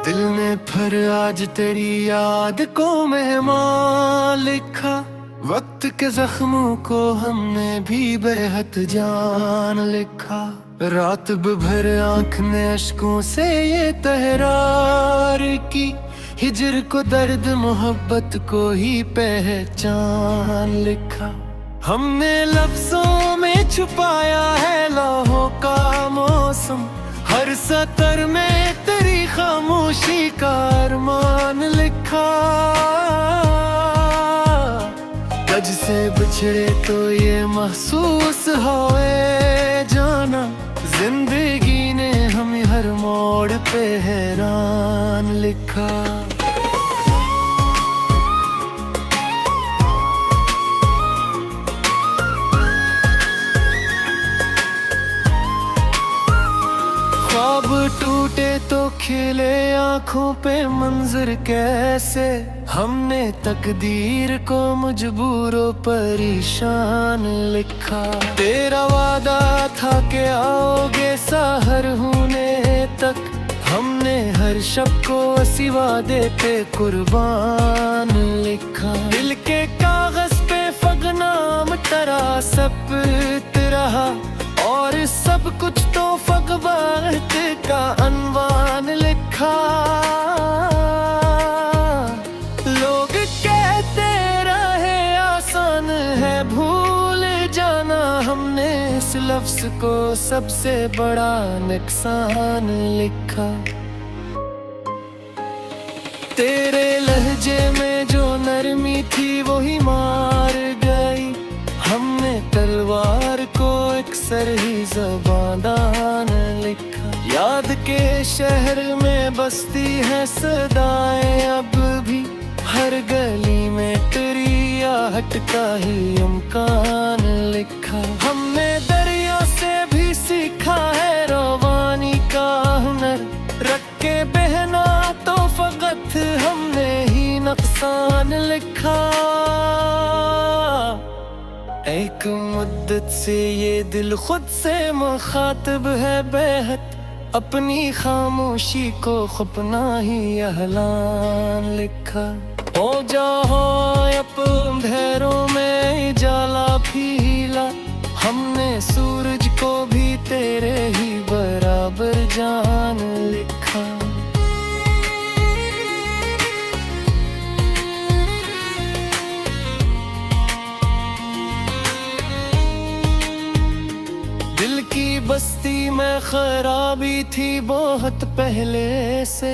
दिल ने फिर आज तेरी याद को मेहमान लिखा। वक्त के जख्मों को हमने भी बेहद जान लिखा। रात भर आँख ने अश्कों से ये तहरार की। हिजर को दर्द मोहब्बत को ही पहचान लिखा। हमने लफ्जों में छुपाया है लौहों का मौसम। हर सतर में तेरी खामोशी का अरमान लिखा। कज से बिछड़े तो ये महसूस होए जाना। जिंदगी ने हमें हर मोड़ पे हैरान लिखा। ख्वाब टूटे तो खिले आंखों पे मंजर कैसे। हमने तकदीर को मजबूरों परेशान लिखा। तेरा वादा था कि आओगे सहर होने तक। हमने हर शब को इसी वादे पे कुर्बान लिखा। दिल के कागज पे फगनाम तेरा सब्त रहा। और सब कुछ तो फगवात का अनवान लिखा। लोग कहते रहे आसान है भूल जाना। हमने इस लफ्ज को सबसे बड़ा नुकसान लिखा। तेरे लहजे में जो नरमी थी वो ही मार गई। हमने तलवार को एक सरही ज़बान लिखा। याद के शहर में बसती है सदाएं अब भी। हर गली में तेरी आहट का ही इम्कान लिखा। हमने दरिया से भी सीखा है रवानी का हुनर। रख के बहना तो फकत हमने ही नुकसान लिखा। एक मुद्दत से ये दिल खुद से मुखातिब है बेहद। अपनी खामोशी को अपना ही ऐलान लिखा। हो जाओ अंधेरों में जाला फीला। हमने सूरज को भी तेरे ही बराबर जान लिखा। दिल की बस्ती में खराबी थी बहुत पहले से।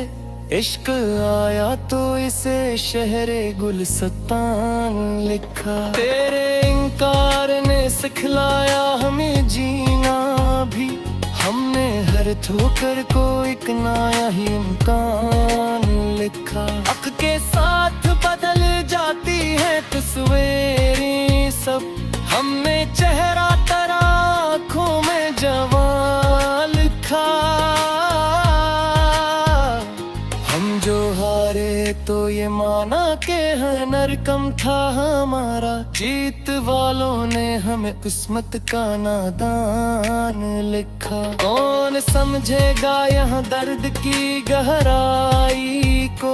इश्क आया तो इसे शहरे गुलस्तान लिखा। तेरे इनकार ने सिखलाया हमें जीना भी। हमने हर ठोकर को एक नया ही इम्कान लिखा। अक के साथ बदल जाती है तस्वीरें सब। हमने चेहरा तेरा आँखों में जवान लिखा। हम जो हारे तो ये माना के हनर कम था हमारा। जीत वालों ने हमें किस्मत का नादान लिखा। कौन समझेगा यहाँ दर्द की गहराई को।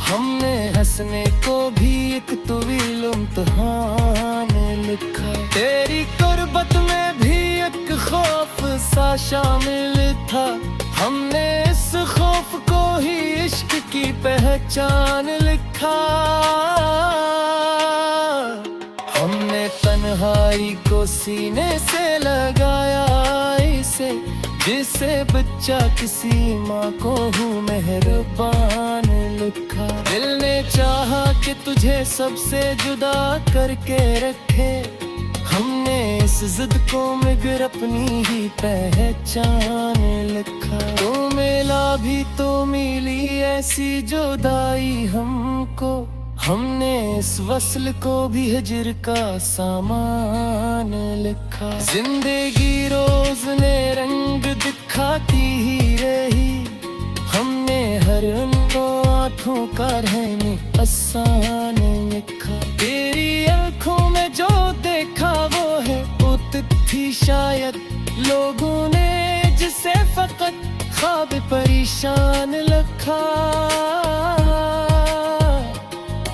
हमने हंसने को भी एक तवील इम्तिहान लिखा। तेरी कुर्बत में भी एक खौफ सा शामिल था। हमने इस खौफ को ही इश्क की पहचान लिखा। हमने तन्हाई को सीने से लगाया इसे। जिसे बच्चा किसी माँ को हूँ मेहरबान लिखा। दिल ने चाहा कि तुझे सबसे जुदा करके रखे। हमने इस जिद को मगर अपनी ही पहचान लिखा। तो मिला भी तो मिली ऐसी जुदाई हमको। हमने इस वस्ल को भी हिजर का सामान लिखा। जिंदगी रोज ने रंग दिखाती ही रही। हमने हर उनको आँखों का रहने आसान लिखा। तेरी आँखों में जो देखा वो है उत थी शायद। लोगों ने जिसे फकत ख्वाब परेशान लखा।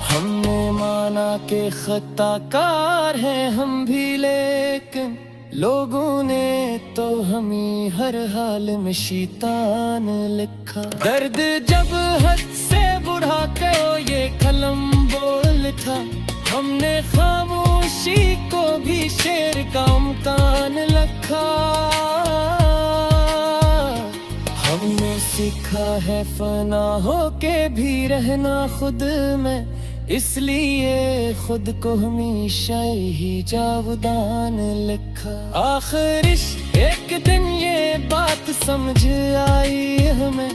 हमने माना के खताकार हैं हम भी, लेकिन लोगों ने तो हमें हर हाल में शैतान लिखा। दर्द जब हद से बुढ़ा कहो ये कलम बोल था, हमने खामोशी को भी शेर का उम्कान लिखा। हमने सीखा है फना हो के भी रहना खुद में, इसलिए खुद को हमेशा ही जावदान लिखा। आखिर एक दिन ये बात समझ आई हमें,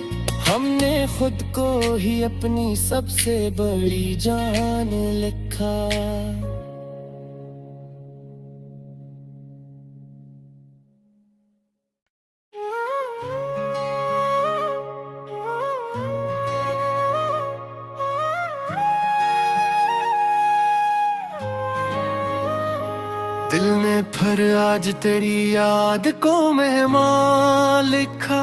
हमने खुद को ही अपनी सबसे बड़ी जान लिखा। दिल ने फिर आज तेरी याद को मेहमान लिखा।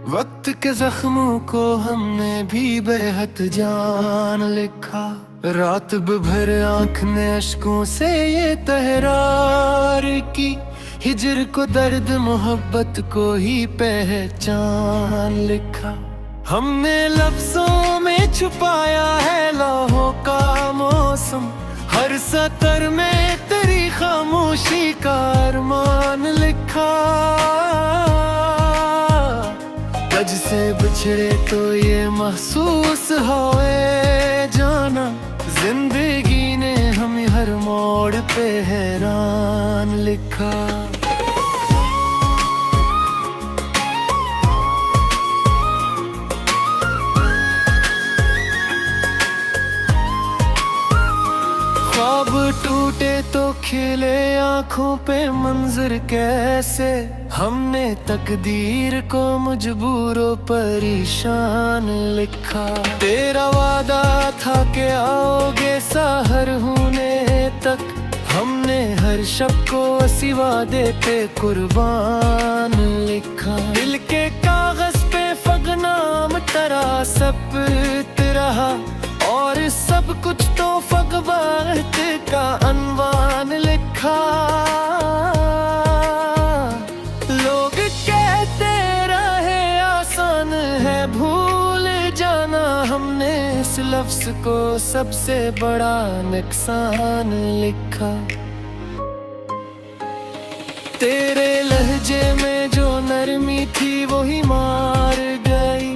वक्त के जख्मों को हमने भी बेहद जान लिखा। रात भर आँख ने अश्कों से ये तहरार की, हिजर को दर्द मोहब्बत को ही पहचान लिखा। हमने लफ्जों में छुपाया है लौहों का मौसम, हर सतर में तेरी खामोशी का अरमान लिखा। तुझ से बिछड़े तो ये महसूस होए जाना, जिंदगी ने हमें हर मोड़ पे हैरान लिखा। ख्वाब टूटे तो खिले आंखों पे मंजर कैसे, हमने तकदीर को मजबूरों परेशान लिखा। तेरा वादा था कि आओगे सहर होने तक, हमने हर शब को इसी वादे पे कुर्बान लिखा। दिल के कागज पे फगनाम तेरा सब्त रहा, और सब कुछ तो फगवात का अनवान लिखा। लोग कहते रहे आसान है भूल जाना, हमने इस लफ्ज को सबसे बड़ा नुकसान लिखा। तेरे लहजे में जो नरमी थी वही मार गई,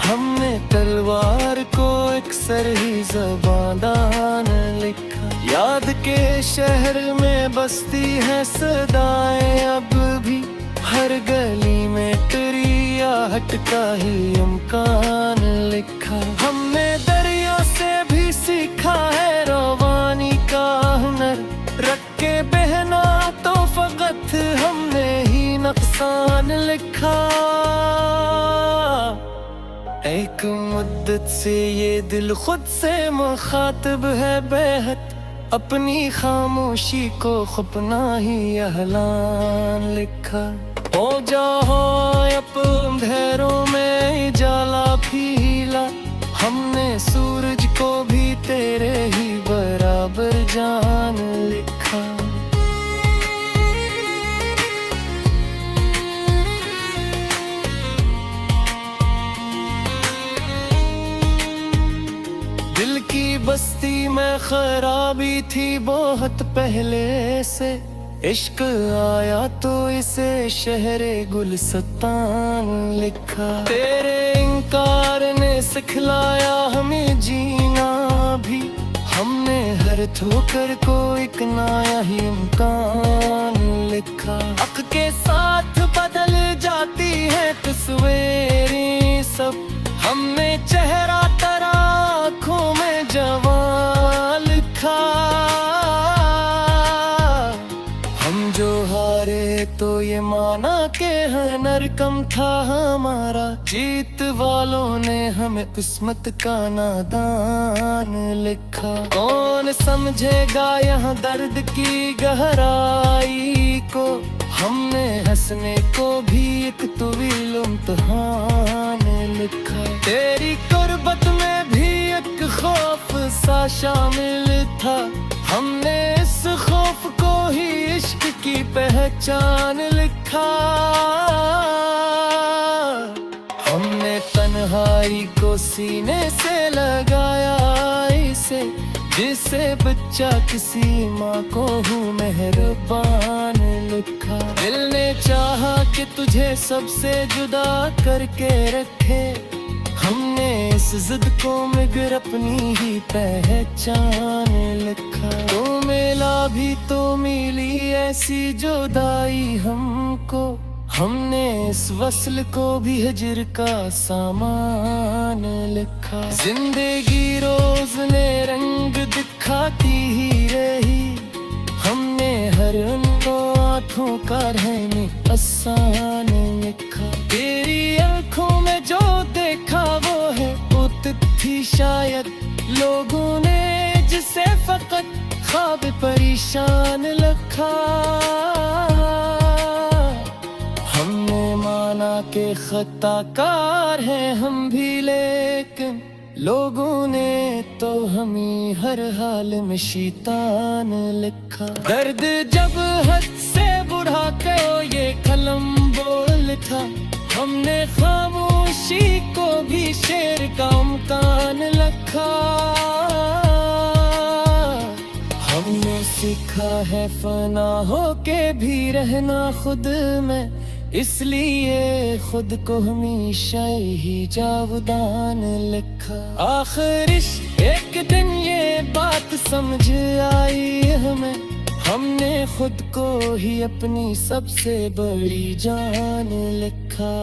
हमने तलवार को एक सरही ज़बान लिखा। याद के शहर में बसती है सदाएं अब भी, हर गली में तेरी आहट का ही इम्कान लिखा। हमने दरिया से भी सीखा है रवानी का हुनर, रख के बहना तो फकत हमने ही नुकसान लिखा। एक मुद्दत से ये दिल खुद से मुखातिब है बेहद, अपनी खामोशी को अपना ही ऐलान लिखा। हो जाओ अब अंधेरों में जाला फीला, हमने सूरज को भी तेरे ही बराबर जान लिखा। दिल की बस्ती में खराबी थी बहुत पहले से, इश्क आया तो इसे शहरे गुलस्तान लिखा। तेरे इनकार ने सिखलाया हमें जीना भी, हमने हर ठोकर को एक नया ही इम्कान लिखा। अक के साथ बदल जाती है तस्वीरें सब, हमने चेहरा तेरा आँखों में जवान लिखा। हम जो हारे तो ये माना के है नरकम था हमारा, जीत वालों ने हमें किस्मत का नादान लिखा। कौन समझेगा यहाँ दर्द की गहराई को, हमने हंसने को भी एक तवील इम्तिहान लिखा। तेरी कुर्बत में भी एक खौफ सा शामिल था, हमने इस खौफ को ही इश्क की पहचान लिखा। हमने तन्हाई को सीने से लगाया इसे, जिसे बच्चा किसी माँ को हूँ मेहरबान लिखा। दिल ने चाहा कि तुझे सबसे जुदा करके रखे, हमने इस जिद को मगर अपनी ही पहचान लिखा। तो मिला भी तो मिली ऐसी जुदाई हमको, हमने इस वस्ल को भी हिजर का सामान लिखा। जिंदगी रोज ने रंग दिखाती ही रही, हमने हर उनको आँखों का रहने आसान लिखा। तेरी आँखों में जो देखा वो है उत थी शायद, लोगों ने जिसे फकत ख्वाब परेशान लिखा। हमने माना के खताकार हैं हम भी, लेकिन लोगों ने तो हमें हर हाल में शैतान लिखा। दर्द जब हद से बुढ़ा को ये कलम बोल था, हमने खामोशी को भी शेर का उम्कान लिखा। हमने सीखा है फना होके भी रहना खुद में, इसलिए खुद को हमेशा ही जावदान लिखा। आखिर एक दिन ये बात समझ आई हमें, हमने खुद को ही अपनी सबसे बड़ी जान लिखा।